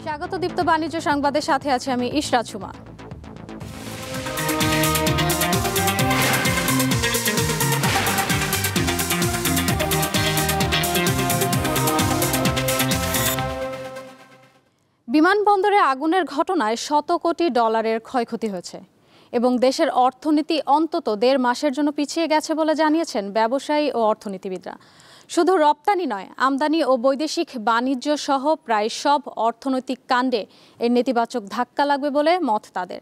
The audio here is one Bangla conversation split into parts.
স্বাগত দীপ্ত বাণিজ্য সংবাদের সাথে আছি আমি ইশরাত সুমা। বিমানবন্দরে আগুনের ঘটনায় শত কোটি ডলারের ক্ষয়ক্ষতি হয়েছে এবং দেশের অর্থনীতি অন্তত 1.5 মাসের জন্য পিছিয়ে গেছে বলে জানিয়েছেন ব্যবসায়ী ও অর্থনীতিবিদরা। শুধু রপ্তানি নয়, আমদানি ও বৈদেশিক বাণিজ্য সহ প্রায় সব অর্থনৈতিক কাণ্ডে এর নেতিবাচক ধাক্কা লাগবে বলে মত তাদের।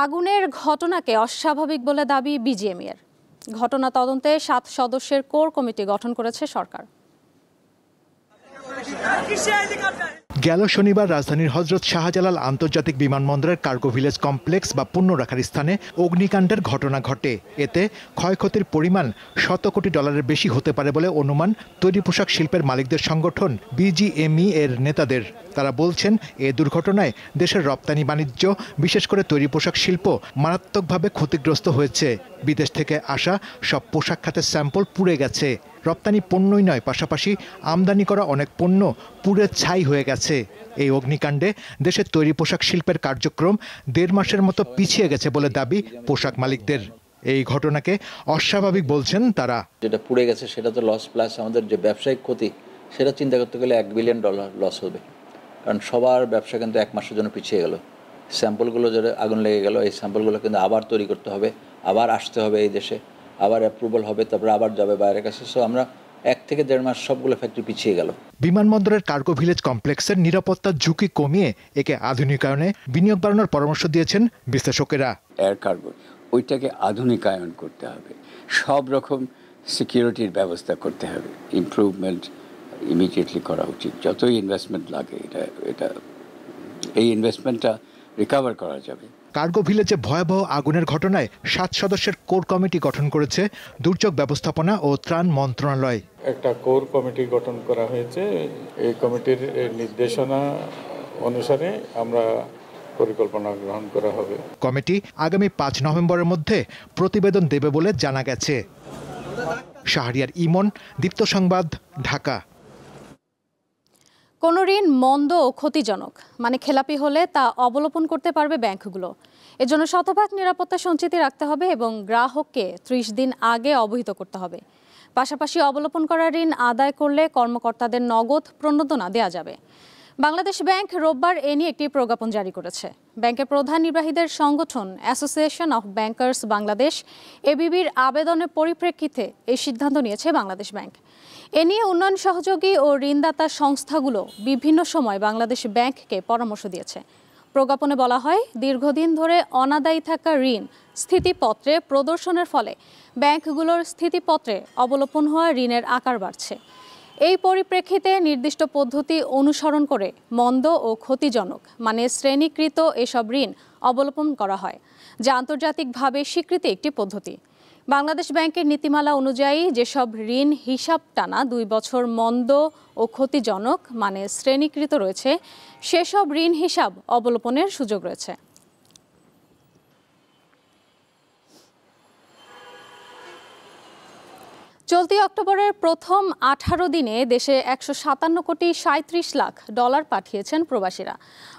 আগুনের ঘটনাকে অস্বাভাবিক বলে দাবি বিজিএমইএর। ঘটনা তদন্তে 7 সদস্যের কোর কমিটি গঠন করেছে সরকার। গেল শনিবার রাজধানীর হযরত শাহজালাল আন্তর্জাতিক বিমানবন্দরের কার্গো ভিলেজ কমপ্লেক্স বা পণ্য রাখার স্থানে অগ্নিকাণ্ডের ঘটনা ঘটে। এতে ক্ষয়ক্ষতির পরিমাণ শত কোটি ডলারের বেশি হতে পারে বলে অনুমান তৈরি পোশাক শিল্পের মালিকদের সংগঠন বিজিএমই এর নেতাদের। তারা বলছেন, এ দুর্ঘটনায় দেশের রপ্তানি বাণিজ্য, বিশেষ করে তৈরি পোশাক শিল্প মারাত্মকভাবে ক্ষতিগ্রস্ত হয়েছে। বিদেশ থেকে আসা সব পোশাক খাতের স্যাম্পল পুড়ে গেছে। রপ্তানি পণ্যই নয়, পাশাপাশি আমদানি করা অনেক পণ্য পুড়ে ছাই হয়ে গেছে। এই অগ্নিকাণ্ডে দেশের তৈরি পোশাক শিল্পের কার্যক্রম 1.5 মাসের মতো পিছিয়ে গেছে বলে দাবি পোশাক মালিকদের। এই ঘটনাকে অস্বাভাবিক বলছেন তারা। যেটা পুড়ে গেছে সেটা তো লস, প্লাস আমাদের যে ব্যবসায়িক ক্ষতি সেটা চিন্তা করতে গেলে $1 বিলিয়ন লস হবে, কারণ সবার ব্যবসা কিন্তু 1 মাসের জন্য পিছিয়ে গেল। স্যাম্পলগুলো যেটা আগুন লেগে গেল, এই স্যাম্পলগুলো কিন্তু আবার তৈরি করতে হবে, আবার আসতে হবে এই দেশে, আবার অ্যাপ্রুভাল হবে, তারপরে আবার যাবে বাইরের কাছে। সো আমরা 1 থেকে 1.5 মাস সবগুলো ফ্যাক্টরি পিছিয়ে গেল। বিমানবন্দরের কার্গো ভিলেজ কমপ্লেক্সের নিরাপত্তার ঝুঁকি কমিয়ে একে আধুনিকায়নে বিনিয়োগ বাড়ানোর পরামর্শ দিয়েছেন বিশ্লেষকেরা। এয়ার কার্গো ওইটাকে আধুনিকায়ন করতে হবে, সব রকম সিকিউরিটির ব্যবস্থা করতে হবে, ইমপ্রুভমেন্ট ইমিডিয়েটলি করা উচিত। যতই ইনভেস্টমেন্ট লাগে এটা এই ইনভেস্টমেন্টটা রিকভার করা যাবে। কার্গো ভিলেজে ভয়াবহ আগুনের ঘটনায় 7 সদস্যের কোর কমিটি গঠন করেছে দুর্যোগ ব্যবস্থাপনা ও ত্রাণ মন্ত্রণালয়। একটা কোর কমিটি গঠন করা হয়েছে। এই কমিটির নির্দেশনা অনুসারে আমরা পরিকল্পনা গ্রহণ করা হবে। কমিটি আগামী 5 নভেম্বরের মধ্যে প্রতিবেদন দেবে বলে জানা গেছে। শাহরিয়ার ইমন, দীপ্ত সংবাদ, ঢাকা। কোনো ঋণ মন্দ ও ক্ষতিজনক মানে খেলাপি হলে তা অবলোপন করতে পারবে ব্যাংকগুলো। এজন্য শতভাগ নিরাপত্তা সঞ্চিতি রাখতে হবে এবং গ্রাহককে 30 দিন আগে অবহিত করতে হবে। পাশাপাশি অবলোপন করা ঋণ আদায় করলে কর্মকর্তাদের নগদ প্রণোদনা দেওয়া যাবে। বাংলাদেশ ব্যাংক রোববার এ নিয়ে একটি প্রজ্ঞাপন জারি করেছে। ব্যাংকের প্রধান নির্বাহীদের সংগঠন অ্যাসোসিয়েশন অফ ব্যাংকার্স বাংলাদেশ এবিবির আবেদনের পরিপ্রেক্ষিতে এই সিদ্ধান্ত নিয়েছে বাংলাদেশ ব্যাংক। এ নিয়ে উন্নয়ন সহযোগী ও ঋণদাতা সংস্থাগুলো বিভিন্ন সময় বাংলাদেশ ব্যাংককে পরামর্শ দিয়েছে। প্রজ্ঞাপনে বলা হয়, দীর্ঘদিন ধরে অনাদায়ী থাকা ঋণ স্থিতিপত্রে প্রদর্শনের ফলে ব্যাংকগুলোর স্থিতিপত্রে অবলোপন হওয়া ঋণের আকার বাড়ছে। এই পরিপ্রেক্ষিতে নির্দিষ্ট পদ্ধতি অনুসরণ করে মন্দ ও ক্ষতিজনক মানে শ্রেণীকৃত এসব ঋণ অবলোপন করা হয়, যা আন্তর্জাতিকভাবে স্বীকৃত একটি পদ্ধতি। বাংলাদেশ ব্যাংকের নীতিমালা অনুযায়ী যেসব ঋণ হিসাব টানা 2 বছর মন্দ ও ক্ষতিজনক মানে শ্রেণীকৃত রয়েছে, সেসব ঋণ হিসাব অবলোপনের সুযোগ রয়েছে। চলতি অক্টোবরের প্রথম 18 দিনে দেশে 157 কোটি 37 লাখ ডলার পাঠিয়েছেন প্রবাসীরা।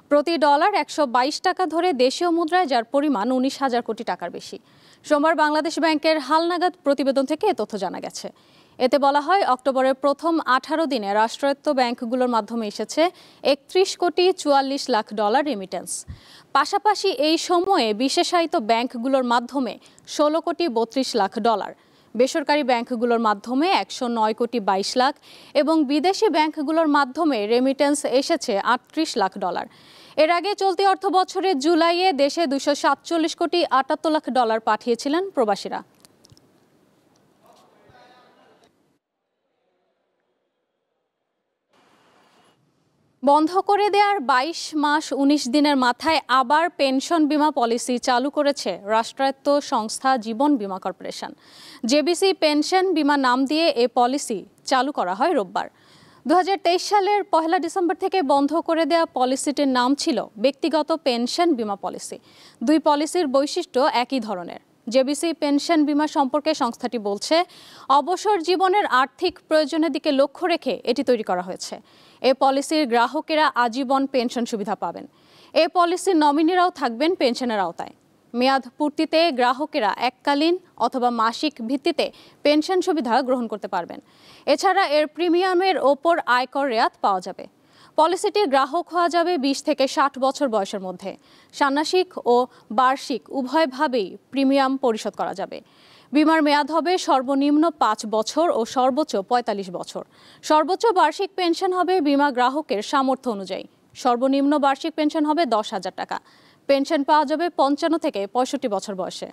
প্রতি ডলার 122 টাকা ধরে দেশীয় মুদ্রায়, যার পরিমাণ 19,000 কোটি টাকার বেশি। সোমবার বাংলাদেশ ব্যাংকের হালনাগাদ প্রতিবেদন থেকে এ তথ্য জানা গেছে। এতে বলা হয়, অক্টোবরের প্রথম 18 দিনে রাষ্ট্রায়ত্ত ব্যাংকগুলোর মাধ্যমে এসেছে 31 কোটি 44 লাখ ডলার রেমিটেন্স। পাশাপাশি এই সময়ে বিশেষায়িত ব্যাংকগুলোর মাধ্যমে 16 কোটি 32 লাখ ডলার, বেসরকারি ব্যাংকগুলোর মাধ্যমে 109 কোটি 22 লাখ এবং বিদেশি ব্যাংকগুলোর মাধ্যমে রেমিটেন্স এসেছে 38 লাখ ডলার। এর আগে চলতি অর্থ বছরের জুলাইয়ে দেশে 247 কোটি 78 লাখ ডলার পাঠিয়েছিলেন প্রবাসীরা। বন্ধ করে দেওয়ার 22 মাস 19 দিনের মাথায় আবার পেনশন বীমা পলিসি চালু করেছে রাষ্ট্রায়ত্ত সংস্থা জীবন বীমা কর্পোরেশন। জেবিসি পেনশন বীমা নাম দিয়ে এ পলিসি চালু করা হয় রোববার। 2023 সালের 1 ডিসেম্বর থেকে বন্ধ করে দেওয়া পলিসিটির নাম ছিল ব্যক্তিগত পেনশন বীমা পলিসি। 2 পলিসির বৈশিষ্ট্য একই ধরনের। জেবিসি পেনশন বীমা সম্পর্কে সংস্থাটি বলছে, অবসর জীবনের আর্থিক প্রয়োজনের দিকে লক্ষ্য রেখে এটি তৈরি করা হয়েছে। এ পলিসির গ্রাহকেরা আজীবন পেনশন সুবিধা পাবেন। এ পলিসির নমিনিরাও থাকবেন পেনশনের আওতায়। মেয়াদ পূর্তিতে গ্রাহকেরা এককালীন অথবা মাসিক ভিত্তিতে পেনশন সুবিধা গ্রহণ করতে পারবেন। এছাড়া এর প্রিমিয়ামের ওপর আয়কর রেয়াত পাওয়া যাবে। পলিসিটির গ্রাহক হওয়া যাবে 20 থেকে 60 বছর বয়সের মধ্যে। ষান্মাসিক ও বার্ষিক উভয়ভাবেই প্রিমিয়াম পরিশোধ করা যাবে। বিমার মেয়াদ হবে সর্বনিম্ন 5 বছর ও সর্বোচ্চ 45 বছর। সর্বোচ্চ বার্ষিক পেনশন হবে বিমা গ্রাহকের সামর্থ্য অনুযায়ী। সর্বনিম্ন বার্ষিক পেনশন হবে 10,000 টাকা। পেনশন পাওয়া যাবে 55 থেকে 65 বছর বয়সে।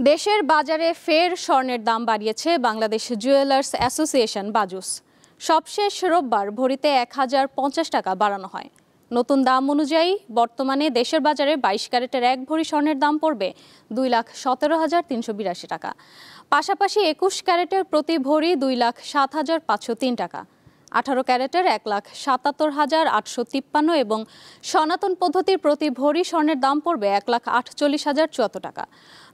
দেশের বাজারে ফের স্বর্ণের দাম বাড়িয়েছে বাংলাদেশ জুয়েলার্স অ্যাসোসিয়েশন বাজুস। সবশেষ রোববার ভরিতে 1050 টাকা বাড়ানো হয়। নতুন দাম অনুযায়ী বর্তমানে দেশের বাজারে 22 ক্যারেটের 1 ভরি স্বর্ণের দাম পড়বে 2,17,382 টাকা। পাশাপাশি 21 ক্যারেটের প্রতি ভরি 2,07,503 টাকা, 18 ক্যারেটের 1,77,853 এবং সনাতন পদ্ধতির প্রতি ভরি স্বর্ণের দাম পড়বে 1,48,074 টাকা।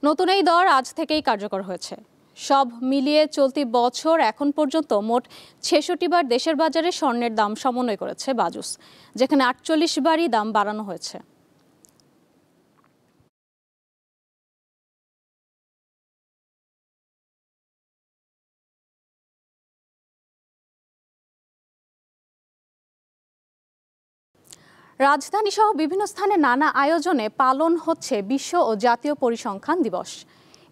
নতুন এই দর আজ থেকেই কার্যকর হয়েছে। সব মিলিয়ে চলতি বছর এখন পর্যন্ত মোট 66 বার দেশের বাজারে স্বর্ণের দাম সমন্বয় করেছে বাজুস, যেখানে 48 বারই দাম বাড়ানো হয়েছে। রাজধানী সহ বিভিন্ন স্থানে নানা আয়োজনে পালন হচ্ছে বিশ্ব ও জাতীয় পরিসংখ্যান দিবস।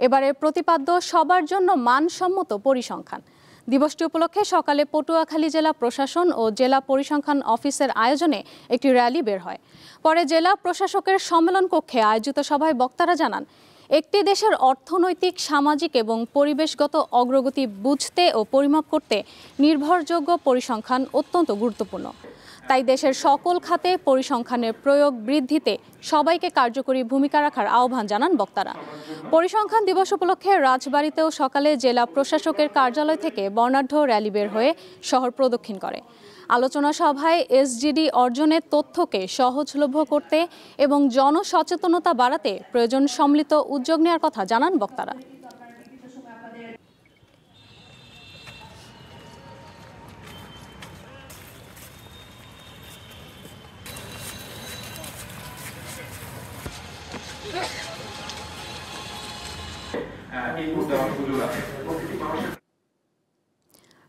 এবারের প্রতিপাদ্য সবার জন্য মানসম্মত পরিসংখ্যান। দিবসটি উপলক্ষে সকালে পটুয়াখালী জেলা প্রশাসন ও জেলা পরিসংখ্যান অফিসের আয়োজনে একটি র্যালি বের হয়। পরে জেলা প্রশাসকের সম্মেলন কক্ষে আয়োজিত সভায় বক্তারা জানান, একটি দেশের অর্থনৈতিক, সামাজিক এবং পরিবেশগত অগ্রগতি বুঝতে ও পরিমাপ করতে নির্ভরযোগ্য পরিসংখ্যান অত্যন্ত গুরুত্বপূর্ণ। তাই দেশের সকল খাতে পরিসংখ্যানের প্রয়োগ বৃদ্ধিতে সবাইকে কার্যকরী ভূমিকা রাখার আহ্বান জানান বক্তারা। পরিসংখ্যান দিবস উপলক্ষে রাজবাড়ীতেও সকালে জেলা প্রশাসকের কার্যালয় থেকে বর্ণাঢ্য র্যালি বের হয়ে শহর প্রদক্ষিণ করে। আলোচনা সভায় এসজিডি অর্জনের তথ্যকে সহজলভ্য করতে এবং জনসচেতনতা বাড়াতে প্রয়োজন সম্মিলিত উদ্যোগ নেওয়ার কথা জানান বক্তারা।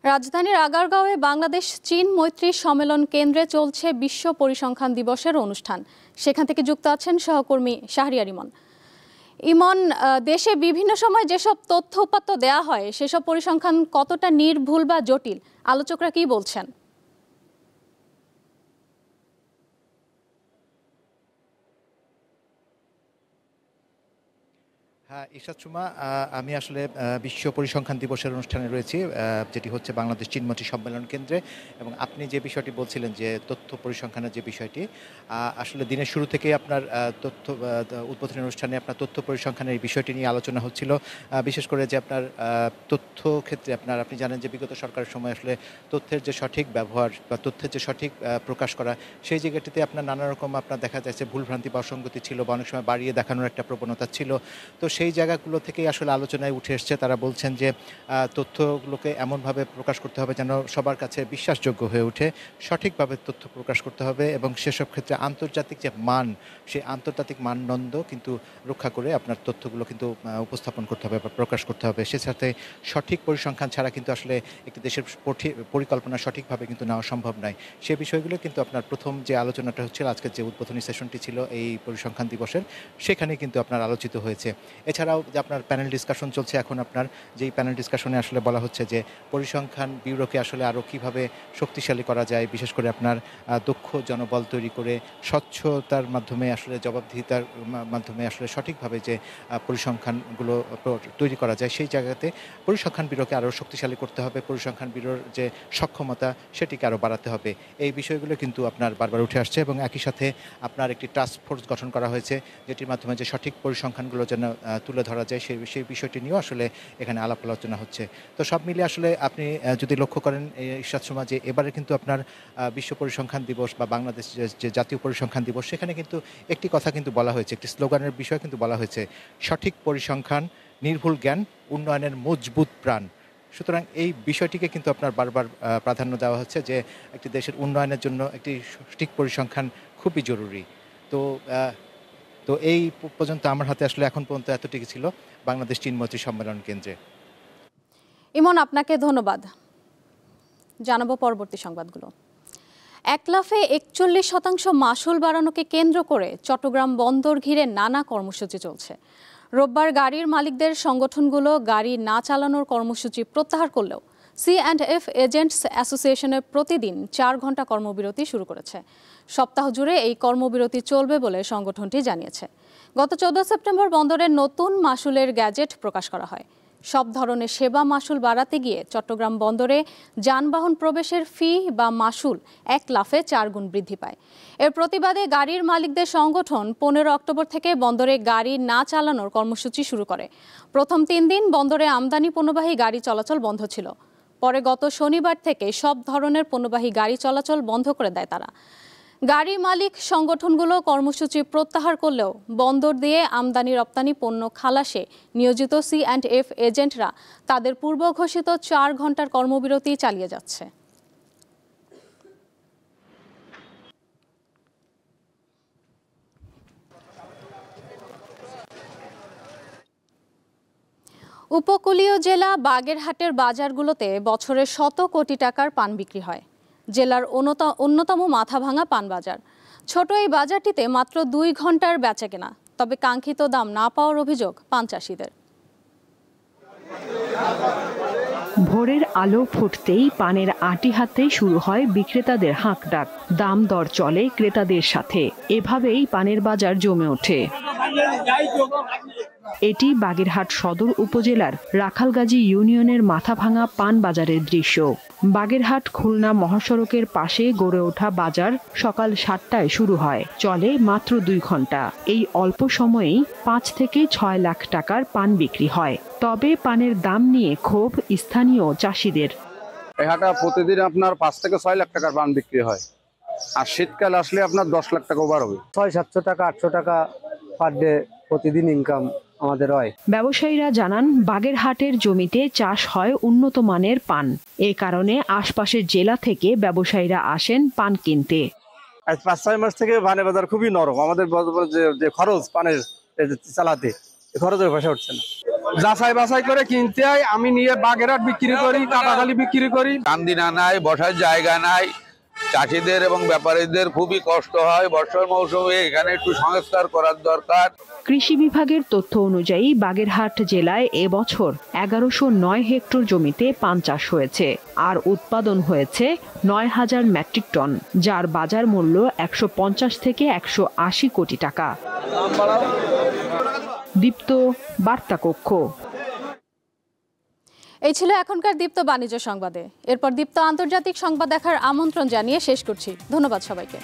রাজধানীর আগারগাঁওয়ে বাংলাদেশ চীন মৈত্রী সম্মেলন কেন্দ্রে চলছে বিশ্ব পরিসংখ্যান দিবসের অনুষ্ঠান। সেখান থেকে যুক্ত আছেন সহকর্মী শাহরিয়ার ইমন। ইমন, দেশে বিভিন্ন সময় যেসব তথ্য উপাত্ত দেয়া হয় সেসব পরিসংখ্যান কতটা নির্ভুল বা জটিল, আলোচকরা কি বলছেন? হ্যাঁ ইশরাত সুমা, আমি আসলে বিশ্ব পরিসংখ্যান দিবসের অনুষ্ঠানে রয়েছি, যেটি হচ্ছে বাংলাদেশ চীনমৈত্রী সম্মেলন কেন্দ্রে। এবং আপনি যে বিষয়টি বলছিলেন যে তথ্য পরিসংখ্যানের যে বিষয়টি, আসলে দিনের শুরু থেকেই আপনার তথ্য উদ্বোধনী অনুষ্ঠানে আপনার তথ্য পরিসংখ্যানের এই বিষয়টি নিয়ে আলোচনা হচ্ছিল। বিশেষ করে যে আপনার তথ্য ক্ষেত্রে আপনি জানেন যে বিগত সরকারের সময় আসলে তথ্যের যে সঠিক ব্যবহার বা তথ্যের যে সঠিক প্রকাশ করা, সেই জায়গাটিতে আপনার নানা রকম আপনার দেখা যাচ্ছে ভুলভ্রান্তি বা অসঙ্গতি ছিল বা অনেক সময় বাড়িয়ে দেখানোর একটা প্রবণতা ছিল। তো সেই জায়গাগুলো থেকেই আসলে আলোচনায় উঠে এসছে। তারা বলছেন যে তথ্যগুলোকে এমনভাবে প্রকাশ করতে হবে যেন সবার কাছে বিশ্বাসযোগ্য হয়ে ওঠে, সঠিকভাবে তথ্য প্রকাশ করতে হবে এবং সেসব ক্ষেত্রে আন্তর্জাতিক যে মান, সেই আন্তর্জাতিক মানদণ্ড কিন্তু রক্ষা করে আপনার তথ্যগুলো কিন্তু উপস্থাপন করতে হবে বা প্রকাশ করতে হবে। সে সাথে সঠিক পরিসংখ্যান ছাড়া কিন্তু আসলে একটি দেশের পরিকল্পনা সঠিকভাবে কিন্তু নেওয়া সম্ভব নয়। সে বিষয়গুলো কিন্তু আপনার প্রথম যে আলোচনাটা হচ্ছিল, আজকের যে উদ্বোধনী সেশনটি ছিল এই পরিসংখ্যান দিবসের, সেখানে কিন্তু আপনার আলোচিত হয়েছে। এছাড়াও যে আপনার প্যানেল ডিসকাশন চলছে এখন, আপনার যেই প্যানেল ডিসকাশনে আসলে বলা হচ্ছে যে পরিসংখ্যান ব্যুরোকে আসলে আরও কীভাবে শক্তিশালী করা যায়, বিশেষ করে আপনার দক্ষ জনবল তৈরি করে স্বচ্ছতার মাধ্যমে আসলে জবাবদিহিতার মাধ্যমে আসলে সঠিকভাবে যে পরিসংখ্যানগুলো তৈরি করা যায়, সেই জায়গাতে পরিসংখ্যান ব্যুরোকে আরও শক্তিশালী করতে হবে। পরিসংখ্যান ব্যুরোর যে সক্ষমতা সেটিকে আরও বাড়াতে হবে। এই বিষয়গুলো কিন্তু আপনার বারবার উঠে আসছে এবং একই সাথে আপনার একটি টাস্ক ফোর্স গঠন করা হয়েছে, যেটির মাধ্যমে যে সঠিক পরিসংখ্যানগুলো যেন তুলে ধরা যায় সেই বিষয়টি নিয়েও আসলে এখানে আলাপ আলোচনা হচ্ছে। তো সব মিলিয়ে আসলে আপনি যদি লক্ষ্য করেন ইশরাত সুমা, যে এবারে কিন্তু আপনার বিশ্ব পরিসংখ্যান দিবস বা বাংলাদেশ যে জাতীয় পরিসংখ্যান দিবস, সেখানে কিন্তু একটি কথা কিন্তু বলা হয়েছে, একটি স্লোগানের বিষয় কিন্তু বলা হয়েছে, সঠিক পরিসংখ্যান নির্ভুল জ্ঞান উন্নয়নের মজবুত প্রাণ। সুতরাং এই বিষয়টিকে কিন্তু আপনার বারবার প্রাধান্য দেওয়া হচ্ছে যে একটি দেশের উন্নয়নের জন্য একটি সঠিক পরিসংখ্যান খুবই জরুরি। তো এই পর্যন্ত আমার হাতে আসলে এখন পর্যন্ত এতটুকু ছিল বাংলাদেশ চীন মৈত্রী সম্মেলন কেন্দ্রে। ইমন, আপনাকে ধন্যবাদ। জানাবো পরবর্তী সংবাদগুলো। এক লাফে 41% মাসুল বাড়ানোকে কেন্দ্র করে চট্টগ্রাম বন্দর ঘিরে নানা কর্মসূচি চলছে। রোববার গাড়ির মালিকদের সংগঠনগুলো গাড়ি না চালানোর কর্মসূচি প্রত্যাহার করলেও C&F এজেন্টস অ্যাসোসিয়েশনের প্রতিদিন 4 ঘন্টা কর্মবিরতি শুরু করেছে। সপ্তাহ জুড়ে এই কর্মবিরতি চলবে বলে সংগঠনটি জানিয়েছে। গত 14 সেপ্টেম্বর বন্দরের নতুন মাসুলের গ্যাজেট প্রকাশ করা হয়। সব ধরনের সেবা মাসুল বাড়াতে গিয়ে চট্টগ্রাম বন্দরে যানবাহন প্রবেশের ফি বা মাসুল 1 লাফে 4 গুণ বৃদ্ধি পায়। এর প্রতিবাদে গাড়ির মালিকদের সংগঠন 15 অক্টোবর থেকে বন্দরে গাড়ি না চালানোর কর্মসূচি শুরু করে। প্রথম 3 দিন বন্দরে আমদানি পণ্যবাহী গাড়ি চলাচল বন্ধ ছিল। পরে গত শনিবার থেকে সব ধরনের পণ্যবাহী গাড়ি চলাচল বন্ধ করে দেয় তারা। গাড়ি মালিক সংগঠনগুলো কর্মসূচি প্রত্যাহার করলেও বন্দর দিয়ে আমদানি রপ্তানি পণ্য খালাসে নিয়োজিত C&F এজেন্টরা তাদের পূর্ব ঘোষিত 4 ঘন্টার কর্মবিরতি চালিয়ে যাচ্ছে। উপকূলীয় জেলা বাগেরহাটের বাজারগুলোতে বছরে শত কোটি টাকার পান বিক্রি হয়। জেলার অন্যতম মাথাভাঙা পান বাজার। ছোট এই বাজারটিতে মাত্র 2 ঘন্টার বেচাকেনা, তবে কাঙ্ক্ষিত দাম না পাওয়ার অভিযোগ পান চাষিদের। ভোরের আলো ফুটতেই পানের আটি হাতে শুরু হয় বিক্রেতাদের হাঁকডাক। দাম দর চলে ক্রেতাদের সাথে, এভাবেই পানের বাজার জমে ওঠে। এটি বাগেরহাট সদর উপজেলার রাখালগাজী ইউনিয়নের মাথাভাঙা পান বাজারের দৃশ্য। বাগেরহাট খুলনা মহাসড়কের পাশে গড়ে ওঠা বাজার সকাল 7টায় শুরু হয়, চলে মাত্র 2 ঘন্টা। এই অল্প সময়েই 5 থেকে 6 লাখ টাকার পান বিক্রি হয়। তবে পানের দাম নিয়ে ক্ষোভ স্থানীয় চাষিদের। এই হাটে প্রতিদিন আপনার 5 থেকে 6 লাখ টাকার পান বিক্রি হয়, আর শীতকাল আসলে আপনার 10 লাখ টাকা ওভার হবে। 600-700 টাকা 800 টাকা পার ডে প্রতিদিন ইনকাম আমাদের হয়। ব্যবসায়ীরা জানান, বাগেরহাটের জমিতে চাষ হয় উন্নত মানের পান। এ কারণে আশপাশের জেলা থেকে ব্যবসায়ীরা আসেন পান কিনতে। আজ 5-6 মাস থেকে পানের বাজার খুবই নরম। আমাদের যে খরচ পানের চালাতে, খরচের পয়সা উঠছে না। যাচাই বাছাই করে কিনতে হয়। আমি নিয়ে বাগেরহাট বিক্রি করি, কাটাখালি বিক্রি করি। কান্দিনা নাই, বসার জায়গা নাই, চাষিদের এবং ব্যাপারীদের খুবই কষ্ট হয়। বর্ষার মৌসুমে এখানে একটু সংস্কার করার দরকার। কৃষি বিভাগের তথ্য অনুযায়ী বাগেরহাট জেলায় এবছর 1109 হেক্টর জমিতে পান চাষ হয়েছে, আর উৎপাদন হয়েছে 9000 মেট্রিক টন, যার বাজার মূল্য 150 থেকে 180 কোটি টাকা। দীপ্ত বার্তা কক্ষ। এই ছিল এখনকার দীপ্ত বাণিজ্য সংবাদে। এরপর দীপ্ত আন্তর্জাতিক সংবাদ দেখার আমন্ত্রণ জানিয়ে শেষ করছি। ধন্যবাদ সবাইকে।